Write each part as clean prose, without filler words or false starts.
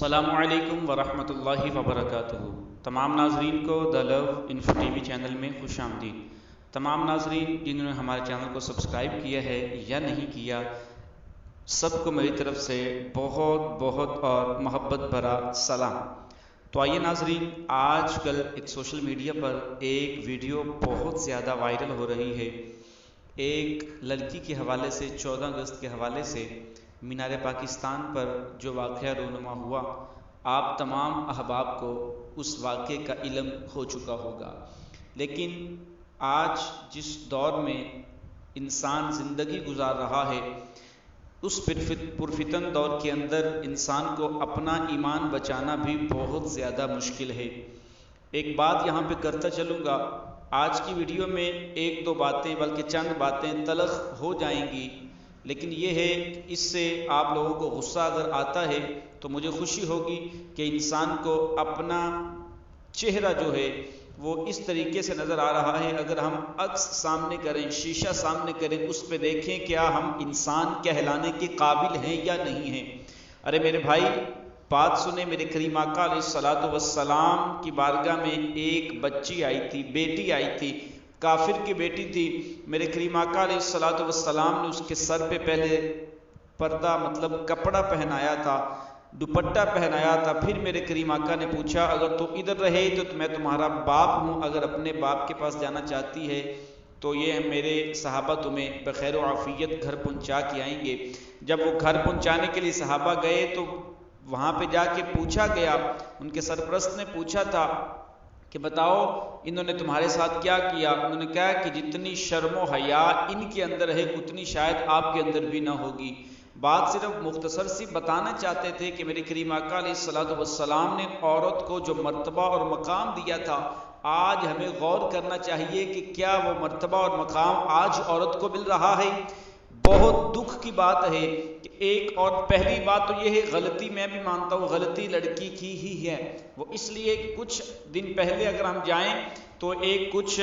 السلام علیکم ورحمۃ اللہ وبرکاتہ۔ تمام ناظرین کو دا لو انفو ٹی وی چینل میں خوش آمدید۔ تمام ناظرین جنہوں نے ہمارے چینل کو سبسکرائب کیا ہے یا نہیں کیا، سب کو میری طرف سے بہت بہت اور محبت بھرا سلام۔ تو آئیے ناظرین، آج کل ایک سوشل میڈیا پر ایک ویڈیو بہت زیادہ وائرل ہو رہی ہے، ایک لڑکی کے حوالے سے، 14 اگست کے حوالے سے مینار پاکستان پر جو واقعہ رونما ہوا، آپ تمام احباب کو اس واقعے کا علم ہو چکا ہوگا۔ لیکن آج جس دور میں انسان زندگی گزار رہا ہے، اس پرفتن دور کے اندر انسان کو اپنا ایمان بچانا بھی بہت زیادہ مشکل ہے۔ ایک بات یہاں پہ کرتا چلوں گا، آج کی ویڈیو میں ایک دو باتیں بلکہ چند باتیں تلخ ہو جائیں گی، لیکن یہ ہے کہ اس سے آپ لوگوں کو غصہ اگر آتا ہے تو مجھے خوشی ہوگی کہ انسان کو اپنا چہرہ جو ہے وہ اس طریقے سے نظر آ رہا ہے۔ اگر ہم عکس سامنے کریں، شیشہ سامنے کریں، اس پہ دیکھیں کیا ہم انسان کہلانے کے قابل ہیں یا نہیں ہیں۔ ارے میرے بھائی، بات سنیں، میرے کریم آقا علیہ الصلوۃ والسلام کی بارگاہ میں ایک بچی آئی تھی، بیٹی آئی تھی، کافر کی بیٹی تھی۔ میرے کریم آقا علیہ الصلوۃ والسلام نے اس کے سر پہ پہلے پردہ مطلب کپڑا پہنایا تھا، دوپٹہ پہنایا تھا۔ پھر میرے کریم آقا نے پوچھا، اگر تو ادھر رہے تو میں تمہارا باپ ہوں، اگر اپنے باپ کے پاس جانا چاہتی ہے تو یہ میرے صحابہ تمہیں بخیر و عافیت گھر پہنچا کے آئیں گے۔ جب وہ گھر پہنچانے کے لیے صحابہ گئے تو وہاں پہ جا کے پوچھا گیا، ان کے سرپرست نے پوچھا تھا کہ بتاؤ انہوں نے تمہارے ساتھ کیا کیا؟ انہوں نے کہا کہ جتنی شرم و حیا ان کے اندر ہے اتنی شاید آپ کے اندر بھی نہ ہوگی۔ بات صرف مختصر سی بتانا چاہتے تھے کہ میرے کریم آقا علیہ الصلوۃ والسلام نے عورت کو جو مرتبہ اور مقام دیا تھا، آج ہمیں غور کرنا چاہیے کہ کیا وہ مرتبہ اور مقام آج عورت کو مل رہا ہے؟ بہت دکھ کی بات ہے کہ ایک اور پہلی بات تو یہ ہے، غلطی میں بھی مانتا ہوں غلطی لڑکی کی ہی ہے۔ وہ اس لیے کہ کچھ دن پہلے اگر ہم جائیں تو کچھ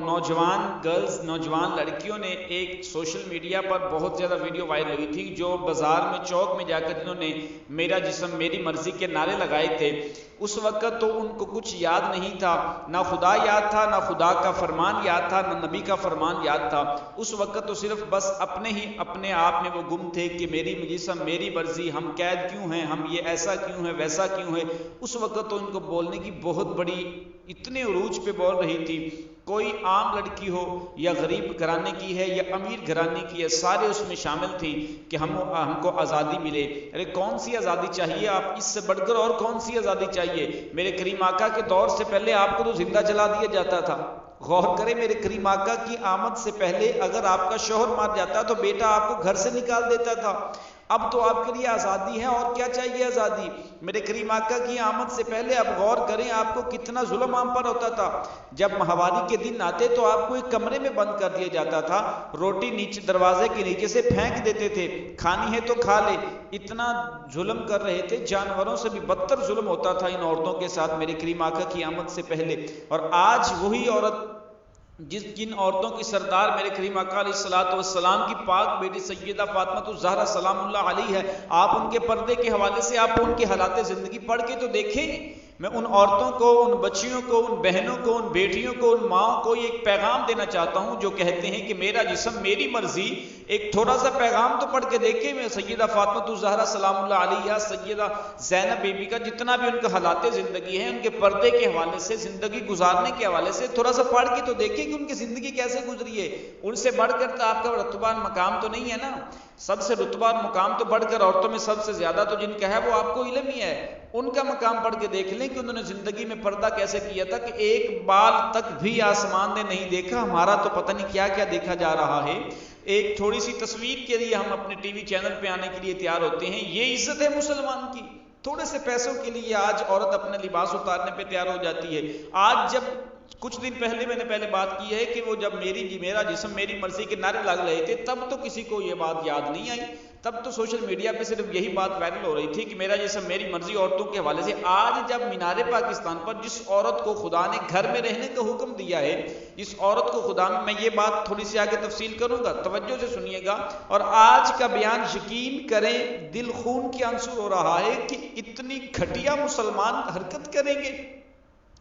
نوجوان گرلز، نوجوان لڑکیوں نے ایک سوشل میڈیا پر بہت زیادہ ویڈیو وائرل ہوئی تھی، جو بازار میں چوک میں جا کر جنہوں نے میرا جسم میری مرضی کے نعرے لگائے تھے۔ اس وقت تو ان کو کچھ یاد نہیں تھا، نہ خدا یاد تھا، نہ خدا کا فرمان یاد تھا، نہ نبی کا فرمان یاد تھا۔ اس وقت تو صرف بس اپنے آپ میں وہ گم تھے کہ میری جسم میری مرضی، ہم قید کیوں ہیں، ہم یہ ایسا کیوں ہے، ویسا کیوں ہے۔ اس وقت تو ان کو بولنے کی بہت بڑی اتنے عروج پہ بول رہی تھی۔ کوئی عام لڑکی ہو یا غریب گھرانے کی ہے یا امیر گھرانے کی ہے، سارے اس میں شامل تھی کہ ہم کو آزادی ملے۔ ارے کون سی آزادی چاہیے؟ آپ اس سے بڑھ کر اور کون سی آزادی چاہیے؟ میرے کریم آقا کے دور سے پہلے آپ کو تو زندہ جلا دیا جاتا تھا۔ غور کریں، میرے کریم آقا کی آمد سے پہلے اگر آپ کا شوہر مار جاتا تو بیٹا آپ کو گھر سے نکال دیتا تھا۔ اب تو آپ کے لیے آزادی ہے، اور کیا چاہیے آزادی؟ میرے کریم آقا کی آمد سے پہلے اب غور کریں آپ کو کتنا ظلم عام پر ہوتا تھا۔ جب ماہواری کے دن آتے تو آپ کو ایک کمرے میں بند کر دیا جاتا تھا، روٹی نیچے دروازے کے نیچے سے پھینک دیتے تھے، کھانی ہے تو کھا لے۔ اتنا ظلم کر رہے تھے، جانوروں سے بھی بدتر ظلم ہوتا تھا ان عورتوں کے ساتھ میرے کریم آقا کی آمد سے پہلے۔ اور آج وہی عورت جن عورتوں کی سردار میرے کریم آقا علیہ الصلوۃ والسلام کی پاک بیٹی سیدہ فاطمہ الزہرا سلام اللہ علیہ ہے، آپ ان کے پردے کے حوالے سے آپ ان کے حالات زندگی پڑھ کے تو دیکھیں۔ میں ان عورتوں کو، ان بچیوں کو، ان بہنوں کو، ان بیٹیوں کو، ان ماؤں کو ایک پیغام دینا چاہتا ہوں جو کہتے ہیں کہ میرا جسم میری مرضی۔ ایک تھوڑا سا پیغام تو پڑھ کے دیکھیں۔ میں سیدہ فاطمہ الزہرا سلام اللہ علیہ، سیدہ زینب بیوی کا جتنا بھی ان کا حالات زندگی ہے، ان کے پردے کے حوالے سے، زندگی گزارنے کے حوالے سے تھوڑا سا پڑھ کے تو دیکھیں کہ ان کی زندگی کیسے گزری ہے۔ ان سے بڑھ کر تو آپ کا رتبہ مقام تو نہیں ہے نا۔ سب سے رتبہ مقام تو بڑھ کر عورتوں میں سب سے زیادہ تو جن کا ہے وہ آپ کو علم ہی ہے۔ ان کا مقام پڑھ کے دیکھ لیں کہ انہوں نے زندگی میں پردہ کیسے کیا تھا، کہ ایک بال تک بھی آسمان نے نہیں دیکھا۔ ہمارا تو پتہ نہیں کیا کیا دیکھا جا رہا ہے۔ ایک تھوڑی سی تصویر کے لیے ہم اپنے ٹی وی چینل پہ آنے کے لیے تیار ہوتے ہیں، یہ عزت ہے مسلمان کی۔ تھوڑے سے پیسوں کے لیے آج عورت اپنے لباس اتارنے پہ تیار ہو جاتی ہے۔ آج جب کچھ دن پہلے میں نے بات کی ہے کہ وہ جب میرا جسم میری مرضی کے نعرے لگ رہے تھے تب تو کسی کو یہ بات یاد نہیں آئی، تب تو سوشل میڈیا پہ صرف یہی بات وائرل ہو رہی تھی کہ میرا جسم میری مرضی عورتوں کے حوالے سے۔ آج جب مینار پاکستان پر جس عورت کو خدا نے گھر میں رہنے کا حکم دیا ہے، جس عورت کو خدا میں یہ بات تھوڑی سی آگے تفصیل کروں گا، توجہ سے سنیے گا، اور آج کا بیان یقین کریں دل خون کے آنسو ہو رہا ہے کہ اتنی گھٹیا مسلمان حرکت کریں گے۔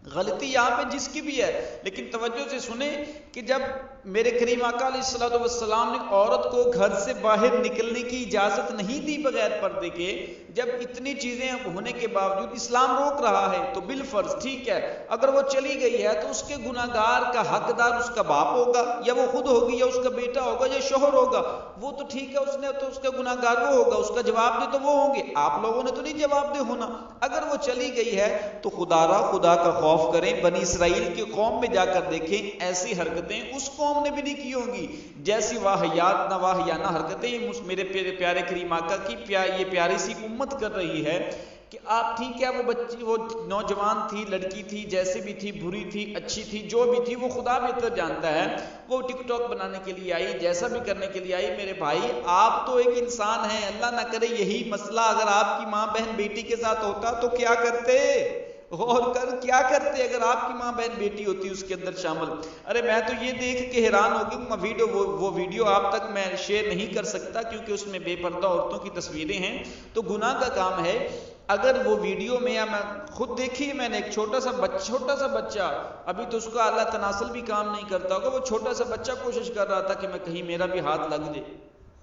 غلطی یہاں پہ جس کی بھی ہے، لیکن توجہ سے سنیں کہ جب میرے کریم آقا علیہ الصلوۃ والسلام نے عورت کو گھر سے باہر نکلنے کی اجازت نہیں دی بغیر پردے کے، جب اتنی چیزیں ہونے کے باوجود اسلام روک رہا ہے تو بالفرض ٹھیک ہے، اگر وہ چلی گئی ہے تو اس کے گناہگار کا حقدار اس کا باپ ہوگا، یا وہ خود ہوگی، یا اس کا بیٹا ہوگا، یا شوہر ہوگا، وہ تو ٹھیک ہے، اس نے تو اس کا گناہگار وہ ہوگا، اس کا جواب دے تو وہ ہوں گے، آپ لوگوں نے تو نہیں جواب دے ہونا۔ اگر وہ چلی گئی ہے تو خدا کا خوف کریں، بنی اسرائیل کی قوم میں جا کر دیکھیں، ایسی حرکتیں اس قوم نے بھی نہیں کی ہوں گی، جیسی واہیات نواہیانہ حرکتیں میرے پیارے کریم آقا کی یہ پیاری سی امت کر رہی ہے کہ آپ ٹھیک ہے، وہ بچی، وہ نوجوان تھی، لڑکی تھی، جیسے بھی تھی، بری تھی، اچھی تھی، جو بھی تھی، وہ خدا بہتر جانتا ہے، وہ ٹک ٹاک بنانے کے لیے آئی، جیسا بھی کرنے کے لیے آئی۔ میرے بھائی آپ تو ایک انسان ہیں، اللہ نہ کرے یہی مسئلہ اگر آپ کی ماں بہن بیٹی کے ساتھ ہوتا تو کیا کرتے؟ غور کر، کیا کرتے اگر آپ کی ماں بہن بیٹی ہوتی اس کے اندر شامل؟ ارے میں تو یہ دیکھ کے حیران ہو گئی، وہ ویڈیو آپ تک میں شیئر نہیں کر سکتا کیونکہ اس میں بے پردہ عورتوں کی تصویریں ہیں، تو گناہ کا کام ہے۔ اگر وہ ویڈیو میں، یا میں خود دیکھی، میں نے ایک چھوٹا سا بچہ، ابھی تو اس کا اعلیٰ تناسل بھی کام نہیں کرتا ہوگا، وہ چھوٹا سا بچہ کوشش کر رہا تھا کہ میں کہیں میرا بھی ہاتھ لگ جائے۔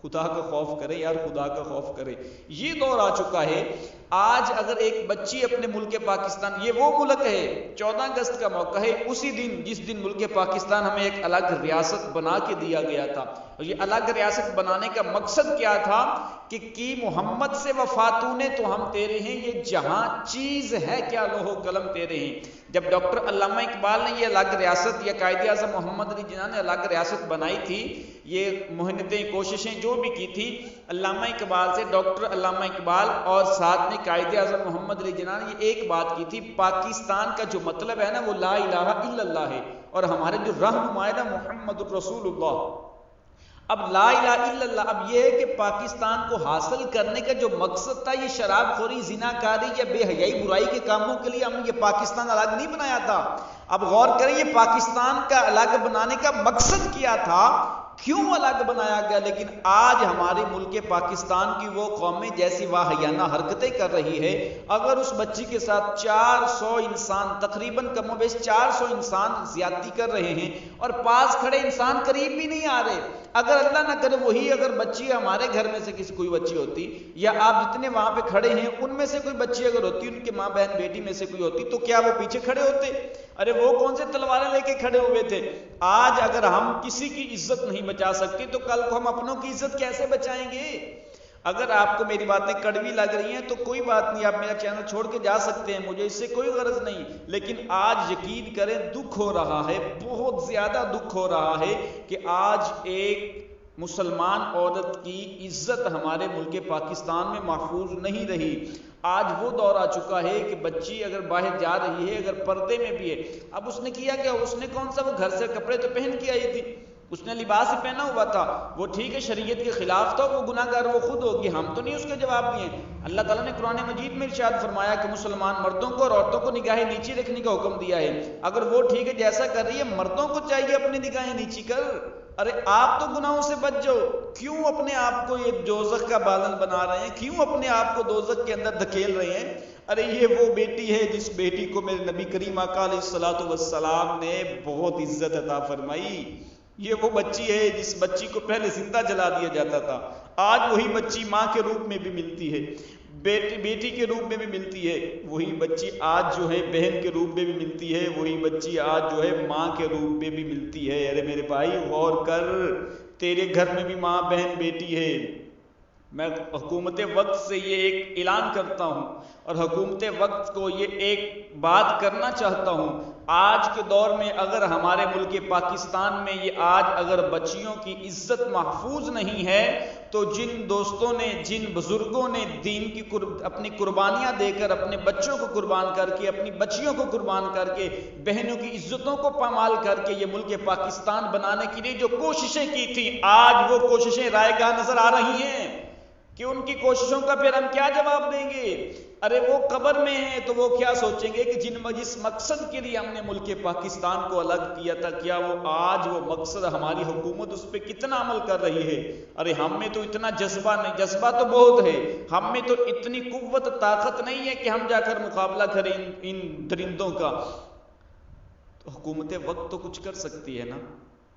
خدا کا خوف کرے یار، خدا کا خوف کرے، یہ دور آ چکا ہے۔ آج اگر ایک بچی اپنے ملک پاکستان، یہ وہ ملک ہے، 14 اگست کا موقع ہے، اسی دن جس دن ملک پاکستان ہمیں ایک الگ ریاست بنا کے دیا گیا تھا، اور یہ الگ ریاست بنانے کا مقصد کیا تھا کہ کی محمد سے وفاتوں نے تو ہم تیرے ہیں، یہ جہاں چیز ہے کیا لوح و قلم تیرے ہیں۔ جب ڈاکٹر علامہ اقبال نے یہ الگ ریاست، یا قائد اعظم محمد علی جناح نے الگ ریاست بنائی تھی، یہ محنتیں، کوششیں جو بھی کی تھی، علامہ اقبال سے ڈاکٹر علامہ اقبال اور ساتھ میں قائد اعظم محمد علی جناح نے یہ ایک بات کی تھی، پاکستان کا جو مطلب ہے نا وہ لا الہ الا اللہ ہے، اور ہمارے جو رہنما ہے نا محمد الرسول اللہ۔ اب لا الہ الا اللہ، اب یہ ہے کہ پاکستان کو حاصل کرنے کا جو مقصد تھا، یہ شراب خوری، زنا کاری یا بے حیائی برائی کے کاموں کے لیے ہم یہ پاکستان الگ نہیں بنایا تھا۔ اب غور کریں، یہ پاکستان کا الگ بنانے کا مقصد کیا تھا، کیوں الگ بنایا گیا؟ لیکن آج ہمارے ملک پاکستان کی وہ قومیں جیسی واہیانہ حرکتیں کر رہی ہے، اگر اس بچی کے ساتھ 400 انسان، تقریباً کم و بیش 400 انسان زیادتی کر رہے ہیں، اور پاس کھڑے انسان قریب بھی نہیں آ رہے، اگر اللہ نہ کرے وہی اگر بچی ہمارے گھر میں سے کوئی بچی ہوتی، یا آپ جتنے وہاں پہ کھڑے ہیں ان میں سے کوئی بچی اگر ہوتی، ان کے ماں بہن بیٹی میں سے کوئی ہوتی، تو کیا وہ پیچھے کھڑے ہوتے؟ ارے وہ کون سے تلواریں لے کے کھڑے ہوئے تھے؟ آج اگر ہم کسی کی عزت نہیں بچا سکتے تو کل کو ہم اپنوں کی عزت کیسے بچائیں گے؟ اگر آپ کو میری باتیں کڑوی لگ رہی ہیں تو کوئی بات نہیں، آپ میرا چینل چھوڑ کے جا سکتے ہیں، مجھے اس سے کوئی غرض نہیں، لیکن آج یقین کریں دکھ ہو رہا ہے، بہت زیادہ دکھ ہو رہا ہے کہ آج ایک مسلمان عورت کی عزت ہمارے ملک پاکستان میں محفوظ نہیں رہی۔ آج وہ دور آ چکا ہے کہ بچی اگر باہر جا رہی ہے، اگر پردے میں بھی ہے، اب اس نے کیا کیا؟ اس نے کون سا، وہ گھر سے کپڑے تو پہن کے آئی تھی، اس نے لباس ہی پہنا ہوا تھا، وہ ٹھیک ہے شریعت کے خلاف تھا، وہ گناہ گار وہ خود ہوگی، ہم تو نہیں اس کے جواب دیے۔ اللہ تعالیٰ نے قرآن مجید میں ارشاد فرمایا کہ مسلمان مردوں کو اور عورتوں کو نگاہیں نیچی رکھنے کا حکم دیا ہے، اگر وہ ٹھیک ہے جیسا کر رہی ہے، مردوں کو چاہیے اپنی نگاہیں نیچی کر۔ ارے آپ تو گناہوں سے بچ جاؤ، کیوں اپنے آپ کو یہ دوزخ کا بادل بنا رہے ہیں؟ کیوں اپنے آپ کو دوزخ کے اندر دھکیل رہے ہیں؟ ارے یہ وہ بیٹی ہے جس بیٹی کو میرے نبی کریم آقا علیہ الصلوۃ والسلام نے بہت عزت عطا فرمائی، یہ وہ بچی ہے جس بچی کو پہلے زندہ جلا دیا جاتا تھا، آج وہی بچی ماں کے روپ میں بھی ملتی ہے، بیٹی کے روپ میں بھی ملتی ہے، وہی بچی آج جو ہے بہن کے روپ میں بھی ملتی ہے، وہی بچی آج جو ہے ماں کے روپ میں بھی ملتی ہے۔ ارے میرے بھائی غور کر، تیرے گھر میں بھی ماں بہن بیٹی ہے۔ میں حکومت وقت سے یہ ایک اعلان کرتا ہوں، اور حکومت وقت کو یہ ایک بات کرنا چاہتا ہوں، آج کے دور میں اگر ہمارے ملک پاکستان میں یہ آج اگر بچیوں کی عزت محفوظ نہیں ہے تو جن دوستوں نے، جن بزرگوں نے دین کی اپنی قربانیاں دے کر، اپنے بچوں کو قربان کر کے، اپنی بچیوں کو قربان کر کے، بہنوں کی عزتوں کو پامال کر کے یہ ملک پاکستان بنانے کے لیے جو کوششیں کی تھیں، آج وہ کوششیں رائے گاہ نظر آ رہی ہیں کہ ان کی کوششوں کا پھر ہم کیا جواب دیں گے؟ ارے وہ قبر میں ہیں تو وہ کیا سوچیں گے کہ جس مقصد کے لیے ہم نے ملک پاکستان کو الگ کیا تھا، کیا وہ آج وہ مقصد ہماری حکومت اس پہ کتنا عمل کر رہی ہے؟ ارے ہم میں تو اتنا جذبہ نہیں، جذبہ تو بہت ہے، ہم میں تو اتنی قوت طاقت نہیں ہے کہ ہم جا کر مقابلہ کریں ان درندوں کا۔ حکومت وقت تو کچھ کر سکتی ہے نا۔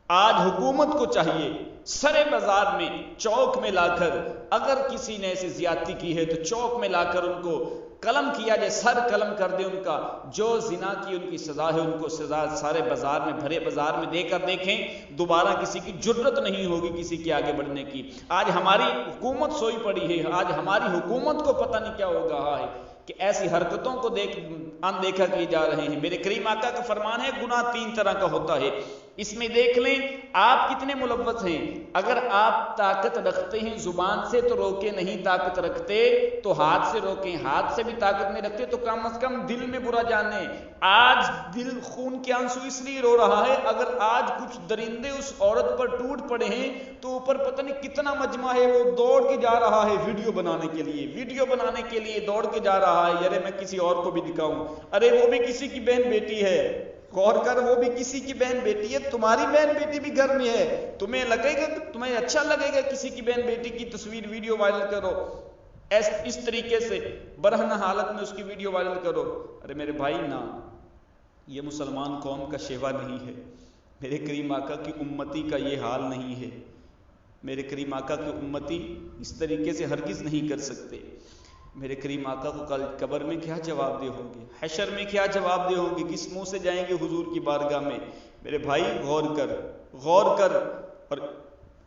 آج حکومت کو چاہیے سرے بازار میں، چوک میں لا کر، اگر کسی نے ایسی زیادتی کی ہے تو چوک میں لا کر ان کو قلم کیا جائے، سر قلم کر دے ان کا، جو زنا کی ان کی سزا ہے ان کو سزا سارے بازار میں، بھرے بازار میں دے کر دیکھیں، دوبارہ کسی کی جرت نہیں ہوگی کسی کے آگے بڑھنے کی۔ آج ہماری حکومت سوئی پڑی ہے، آج ہماری حکومت کو پتہ نہیں کیا ہو رہا ہے کہ ایسی حرکتوں کو اندیکھا کیے جا رہے ہیں۔ میرے کریم آقا کا فرمان ہے گناہ 3 طرح کا ہوتا ہے، اس میں دیکھ لیں آپ کتنے ملوث ہیں۔ اگر آپ طاقت رکھتے ہیں زبان سے تو روکیں، نہیں طاقت رکھتے تو ہاتھ سے روکیں، ہاتھ سے بھی طاقت نہیں رکھتے تو کم از کم دل میں برا جانیں۔ آج دل خون کے آنسو اس لیے رو رہا ہے، اگر آج کچھ درندے اس عورت پر ٹوٹ پڑے ہیں تو اوپر پتہ نہیں کتنا مجمع ہے وہ دوڑ کے جا رہا ہے ویڈیو بنانے کے لیے، ویڈیو بنانے کے لیے دوڑ کے جا رہا ہے، ارے میں کسی اور کو بھی دکھاؤں، ارے وہ بھی کسی کی بہن بیٹی ہے، غور کر، وہ بھی کسی کی بہن بیٹی ہے، تمہاری بہن بیٹی بھی گھر میں ہے، تمہیں لگے گا، تمہیں اچھا لگے گا کسی کی بہن بیٹی کی تصویر ویڈیو وائرل کرو، اس طریقے سے برہنہ حالت میں اس کی ویڈیو وائرل کرو؟ ارے میرے بھائی نا، یہ مسلمان قوم کا شیوا نہیں ہے، میرے کریم آقا کی امتی کا یہ حال نہیں ہے، میرے کریم آقا کی امتی اس طریقے سے ہرگز نہیں کر سکتے۔ میرے کریم آقا کو کل قبر میں کیا جواب دے ہوں گے، حشر میں کیا جواب دے ہوں گے، کس منہ سے جائیں گے حضور کی بارگاہ میں؟ میرے بھائی غور کر اور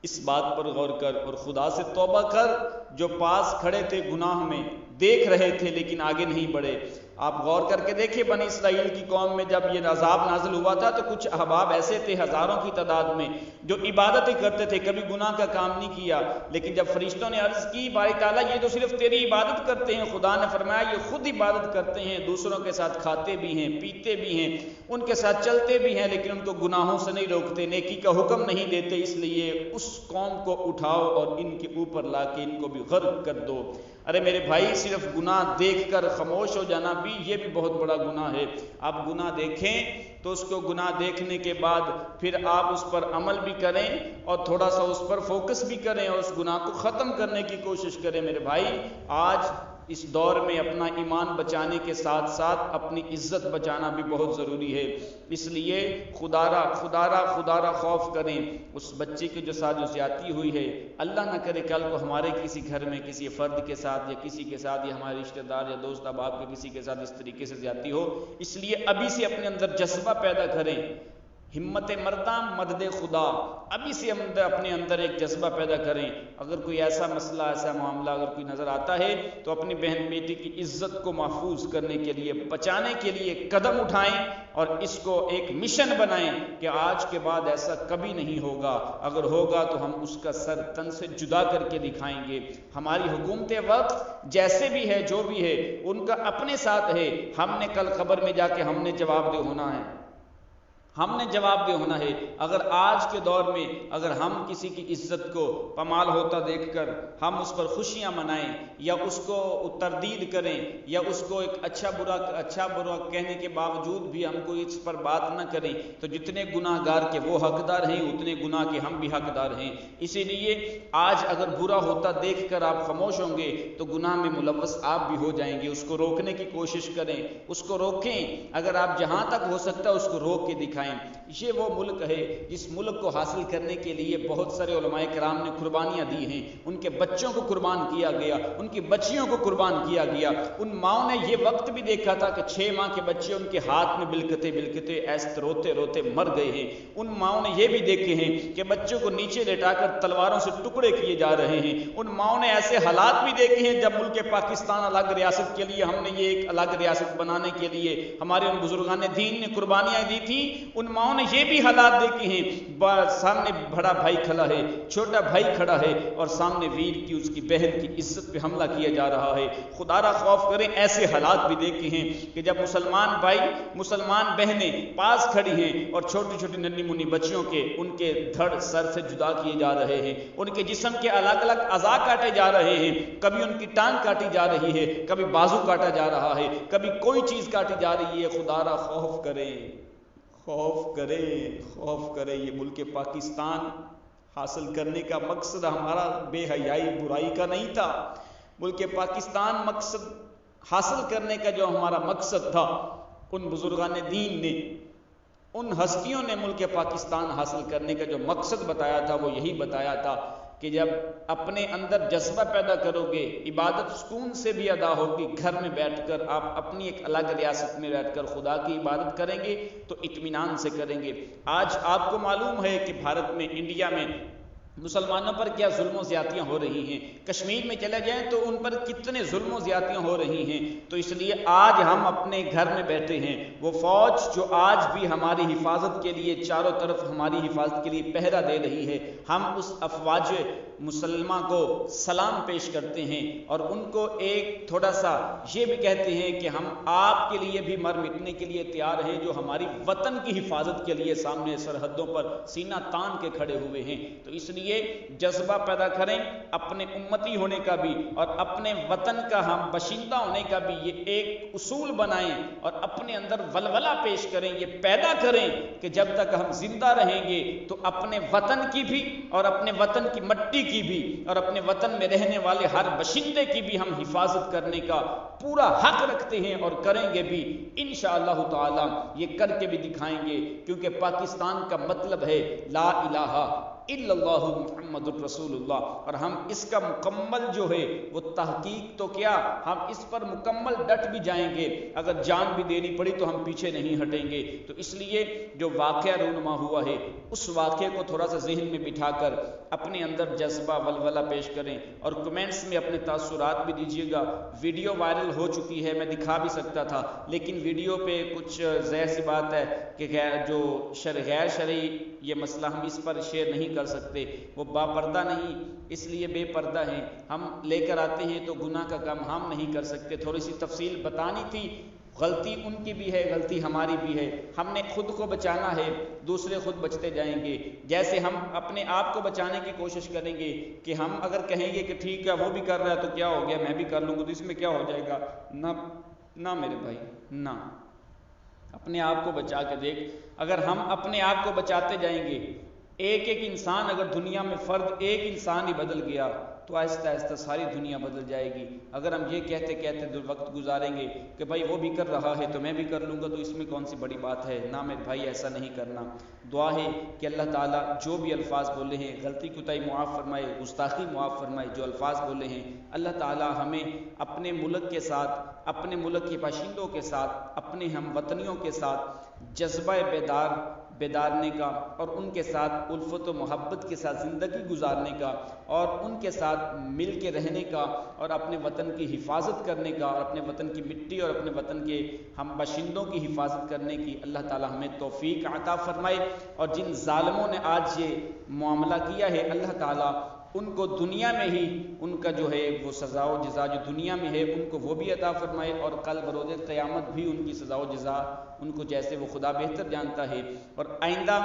اس بات پر غور کر اور خدا سے توبہ کر، جو پاس کھڑے تھے گناہ میں دیکھ رہے تھے لیکن آگے نہیں بڑھے۔ آپ غور کر کے دیکھیں بنی اسرائیل کی قوم میں جب یہ عذاب نازل ہوا تھا تو کچھ احباب ایسے تھے ہزاروں کی تعداد میں جو عبادتیں کرتے تھے، کبھی گناہ کا کام نہیں کیا، لیکن جب فرشتوں نے عرض کی باری تعالیٰ یہ تو صرف تیری عبادت کرتے ہیں، خدا نے فرمایا یہ خود عبادت کرتے ہیں، دوسروں کے ساتھ کھاتے بھی ہیں، پیتے بھی ہیں، ان کے ساتھ چلتے بھی ہیں، لیکن ان کو گناہوں سے نہیں روکتے، نیکی کا حکم نہیں دیتے، اس لیے اس قوم کو اٹھاؤ اور ان کے اوپر لا کے ان کو بھی غرق کر دو۔ ارے میرے بھائی صرف گناہ دیکھ کر خاموش ہو جانا بھی یہ بھی بہت بڑا گناہ ہے۔ آپ گناہ دیکھیں تو اس کو گناہ دیکھنے کے بعد پھر آپ اس پر عمل بھی کریں اور تھوڑا سا اس پر فوکس بھی کریں اور اس گناہ کو ختم کرنے کی کوشش کریں۔ میرے بھائی آج اس دور میں اپنا ایمان بچانے کے ساتھ ساتھ اپنی عزت بچانا بھی بہت ضروری ہے، اس لیے خدا را خوف کریں۔ اس بچے کے جو ساتھ جو زیادتی ہوئی ہے، اللہ نہ کرے کل کو ہمارے کسی گھر میں کسی فرد کے ساتھ یا کسی کے ساتھ یا ہمارے رشتہ دار یا دوست احباب کے کسی کے ساتھ اس طریقے سے زیادتی ہو، اس لیے ابھی سے اپنے اندر جذبہ پیدا کریں، ہمت مرداں مدد خدا، ابھی سے اپنے اندر ایک جذبہ پیدا کریں۔ اگر کوئی ایسا مسئلہ، ایسا معاملہ اگر کوئی نظر آتا ہے تو اپنی بہن بیٹی کی عزت کو محفوظ کرنے کے لیے، بچانے کے لیے قدم اٹھائیں اور اس کو ایک مشن بنائیں کہ آج کے بعد ایسا کبھی نہیں ہوگا، اگر ہوگا تو ہم اس کا سر تن سے جدا کر کے دکھائیں گے۔ ہماری حکومت وقت جیسے بھی ہے، جو بھی ہے، ان کا اپنے ساتھ ہے، ہم نے کل قبر میں جا کے ہم نے جواب دہ ہونا ہے، ہم نے جواب دہ ہونا ہے۔ اگر آج کے دور میں اگر ہم کسی کی عزت کو پامال ہوتا دیکھ کر ہم اس پر خوشیاں منائیں یا اس کو تردید کریں یا اس کو ایک اچھا برا کہنے کے باوجود بھی ہم کو اس پر بات نہ کریں تو جتنے گناہ گار کے وہ حقدار ہیں اتنے گناہ کے ہم بھی حقدار ہیں۔ اسی لیے آج اگر برا ہوتا دیکھ کر آپ خاموش ہوں گے تو گناہ میں ملوث آپ بھی ہو جائیں گے۔ اس کو روکنے کی کوشش کریں، اس کو روکیں، اگر آپ جہاں تک ہو سکتا ہے اس کو روک کے دکھائیں۔ دکھائیں۔ یہ وہ ملک ہے جس ملک کو حاصل کرنے کے لیے بہت سارے علماء کرام نے قربانیاں دی ہیں، ان کے بچوں کو قربان کیا گیا، ان کی بچیوں کو قربان کیا گیا۔ ان ماؤں نے یہ وقت بھی دیکھا تھا کہ 6 ماہ کے بچے ان کے ہاتھ میں بلکتے بلکتے ایسے روتے روتے مر گئے ہیں۔ ان ماؤں نے یہ بھی دیکھے ہیں کہ بچوں کو نیچے لٹا کر تلواروں سے ٹکڑے کیے جا رہے ہیں۔ ان ماؤں نے ایسے حالات بھی دیکھے ہیں جب ملک پاکستان الگ ریاست کے لیے ہم نے یہ ایک الگ ریاست بنانے کے لیے ہمارے ان بزرگان دین نے قربانیاں دی تھیں۔ ان ماؤں نے یہ بھی حالات دیکھے ہیں، سامنے بڑا بھائی کھڑا ہے، چھوٹا بھائی کھڑا ہے اور سامنے ویر کی اس کی بہن کی عزت پہ حملہ کیا جا رہا ہے۔ خدا را خوف کریں، ایسے حالات بھی دیکھے ہیں کہ جب مسلمان بھائی مسلمان بہنیں پاس کھڑی ہیں اور چھوٹی چھوٹی ننھی منی بچیوں کے ان کے دھڑ سر سے جدا کیے جا رہے ہیں، ان کے جسم کے الگ الگ اعضاء کاٹے جا رہے ہیں، کبھی ان کی ٹانگ کاٹی جا رہی ہے، کبھی بازو کاٹا جا رہا ہے، کبھی کوئی چیز کاٹی جا رہی ہے۔ خدا را خوف کریں، خوف کریں، خوف کریں۔ یہ ملک پاکستان حاصل کرنے کا مقصد ہمارا بے حیائی برائی کا نہیں تھا۔ ملک پاکستان مقصد حاصل کرنے کا جو ہمارا مقصد تھا، ان بزرگان دین نے، ان ہستیوں نے ملک پاکستان حاصل کرنے کا جو مقصد بتایا تھا وہ یہی بتایا تھا کہ جب اپنے اندر جذبہ پیدا کرو گے، عبادت سکون سے بھی ادا ہوگی، گھر میں بیٹھ کر آپ اپنی ایک الگ ریاست میں بیٹھ کر خدا کی عبادت کریں گے تو اطمینان سے کریں گے۔ آج آپ کو معلوم ہے کہ بھارت میں، انڈیا میں مسلمانوں پر کیا ظلم و زیادتیاں ہو رہی ہیں، کشمیر میں چلے جائیں تو ان پر کتنے ظلم و زیادتیاں ہو رہی ہیں۔ تو اس لیے آج ہم اپنے گھر میں بیٹھے ہیں، وہ فوج جو آج بھی ہماری حفاظت کے لیے چاروں طرف ہماری حفاظت کے لیے پہرا دے رہی ہے، ہم اس افواج مسلمہ کو سلام پیش کرتے ہیں اور ان کو ایک تھوڑا سا یہ بھی کہتے ہیں کہ ہم آپ کے لیے بھی مر مٹنے کے لیے تیار ہیں، جو ہماری وطن کی حفاظت کے لیے سامنے سرحدوں پر سینہ تان کے کھڑے ہوئے ہیں۔ تو اس لیے جذبہ پیدا کریں، اپنے امتی ہونے کا بھی اور اپنے وطن کا ہم باشندہ ہونے کا بھی یہ ایک اصول بنائیں اور اپنے اندر ولولہ پیش کریں، یہ پیدا کریں کہ جب تک ہم زندہ رہیں گے تو اپنے وطن کی بھی اور اپنے وطن کی مٹی کی بھی اور اپنے وطن میں رہنے والے ہر باشندے کی بھی ہم حفاظت کرنے کا پورا حق رکھتے ہیں اور کریں گے بھی انشاءاللہ تعالی۔ یہ کر کے بھی دکھائیں گے، کیونکہ پاکستان کا مطلب ہے لا الہ الا اللہ محمد الرسول اللہ، اور ہم اس کا مکمل جو ہے وہ تحقیق تو کیا، ہم اس پر مکمل ڈٹ بھی جائیں گے، اگر جان بھی دینی پڑی تو ہم پیچھے نہیں ہٹیں گے۔ تو اس لیے جو واقعہ رونما ہوا ہے اس واقعے کو تھوڑا سا ذہن میں بٹھا کر اپنے اندر جذبہ ولولہ پیش کریں اور کمنٹس میں اپنے تاثرات بھی دیجیے گا۔ ویڈیو وائرل ہو چکی ہے، میں دکھا بھی سکتا تھا، لیکن ویڈیو پہ کچھ ظاہر سی بات ہے کہ جو غیر شرعی یہ مسئلہ ہم اس پر شیئر نہیں کر سکتے، وہ با پردہ نہیں اس لیے بے پردہ ہیں، ہم لے کر آتے ہیں تو گناہ کا کام ہم نہیں کر سکتے، تھوڑی سی تفصیل بتانی تھی۔ غلطی ان کی بھی ہے، غلطی ہماری بھی ہے، ہم نے خود کو بچانا ہے، دوسرے خود بچتے جائیں گے۔ جیسے ہم اپنے آپ کو بچانے کی کوشش کریں گے کہ ہم اگر کہیں گے کہ ٹھیک ہے وہ بھی کر رہا ہے تو کیا ہو گیا، میں بھی کر لوں گا تو اس میں کیا ہو جائے گا، نہ میرے بھائی، نہ، اپنے آپ کو بچا کے دیکھ۔ اگر ہم اپنے آپ کو بچاتے جائیں گے، ایک ایک انسان، اگر دنیا میں فرد ایک انسان ہی بدل گیا تو آہستہ آہستہ ساری دنیا بدل جائے گی۔ اگر ہم یہ کہتے کہتے وقت گزاریں گے کہ بھائی وہ بھی کر رہا ہے تو میں بھی کر لوں گا تو اس میں کون سی بڑی بات ہے، نہ میرے بھائی ایسا نہیں کرنا۔ دعا ہے کہ اللہ تعالیٰ جو بھی الفاظ بولے ہیں غلطی کوتاہی معاف فرمائے، گستاخی معاف فرمائے، جو الفاظ بولے ہیں اللہ تعالیٰ ہمیں اپنے ملک کے ساتھ، اپنے ملک کے باشندوں کے ساتھ، اپنے ہم وطنیوں کے ساتھ جذبہ بیدارنے کا اور ان کے ساتھ الفت و محبت کے ساتھ زندگی گزارنے کا اور ان کے ساتھ مل کے رہنے کا اور اپنے وطن کی حفاظت کرنے کا اور اپنے وطن کی مٹی اور اپنے وطن کے ہم باشندوں کی حفاظت کرنے کی اللہ تعالی ہمیں توفیق عطا فرمائے۔ اور جن ظالموں نے آج یہ معاملہ کیا ہے اللہ تعالی ان کو دنیا میں ہی ان کا جو ہے وہ سزا و جزا جو دنیا میں ہے ان کو وہ بھی عطا فرمائے، اور کل بروز قیامت بھی ان کی سزا و جزا ان کو جیسے وہ خدا بہتر جانتا ہے۔ اور آئندہ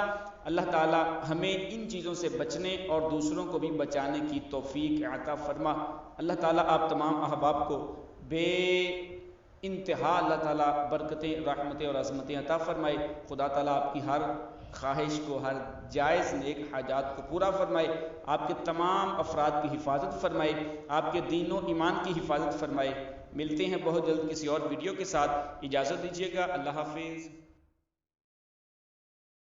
اللہ تعالی ہمیں ان چیزوں سے بچنے اور دوسروں کو بھی بچانے کی توفیق عطا فرما۔ اللہ تعالی آپ تمام احباب کو بے انتہا اللہ تعالیٰ برکتیں، رحمتیں اور عظمتیں عطا فرمائے۔ خدا تعالیٰ آپ کی ہر خواہش کو، ہر جائز نیک حاجات کو پورا فرمائے، آپ کے تمام افراد کی حفاظت فرمائے، آپ کے دین و ایمان کی حفاظت فرمائے۔ ملتے ہیں بہت جلد کسی اور ویڈیو کے ساتھ، اجازت دیجیے گا، اللہ حافظ۔